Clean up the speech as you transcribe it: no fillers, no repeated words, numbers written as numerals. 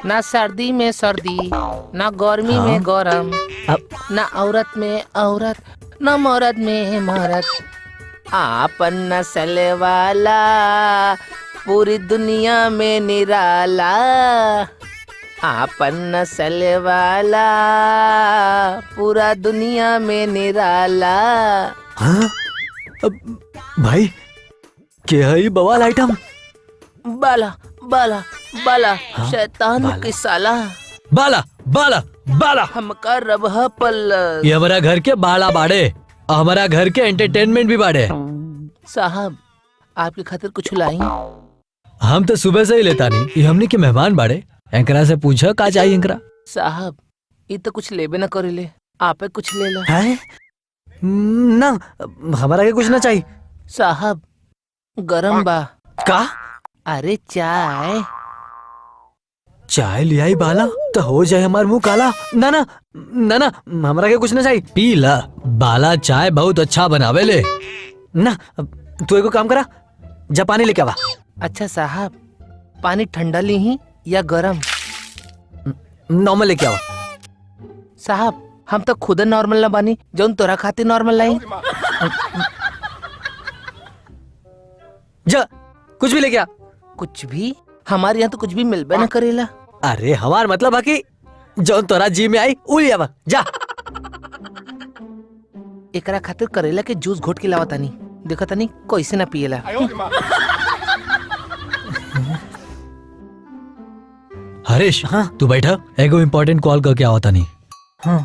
ना सर्दी में सर्दी, ना गर्मी में गरम, ना औरत में औरत, ना मर्द में मर्द। आपन नस्ल वाला पूरी दुनिया में निराला, आपन नस्ल वाला पूरा दुनिया में निराला। हाँ? भाई क्या है ये बवाल आइटम? बाला बाला बाला शैतान की साला। बाला बाला बाला हमका रबहा पल। ये हमारा घर के बाला बाड़े, हमारा घर के एंटरटेनमेंट भी बाड़े। साहब आपकी खातिर कुछ लाई। हम तो सुबह से ही लेता नहीं, ये हमने के मेहमान बाड़े। एंकरा से पूछा का चाहिए एंकरा। साहब ये तो कुछ लेबे न करेले, आपे कुछ ले लो। है ना, हमारा के कुछ ना चाहिए। साहब गरम बा का? अरे चाय। चाय ले आई बाला तो हो जाए हमार मुंह काला। ना ना ना ना, हमारा के कुछ ना चाहिए। पी ला, बाला चाय बहुत अच्छा बनावे ले ना। तू एगो काम करा, जा पानी लेके आवा। अच्छा साहब पानी ठंडा ली ही या गरम? नॉर्मल लेके आवा। साहब हम तो खुद नॉर्मल ना बानी, जौन तोरा खातिर नॉर्मल लाई। जा कुछ भी लेके आ। कुछ भी? हमारे यहाँ तो कुछ भी मिलबे न करेला। अरे हमार मतलब है कि जौन तोरा जी में आई उ ले आवा। जा। एकरा खातिर करेला के जूस घोट के लावा तानी, देखा तानी कैसे ना पिएला। हरीश, हाँ तू बैठा, एगो इम्पोर्टेंट कॉल करके आवा तानी। हाँ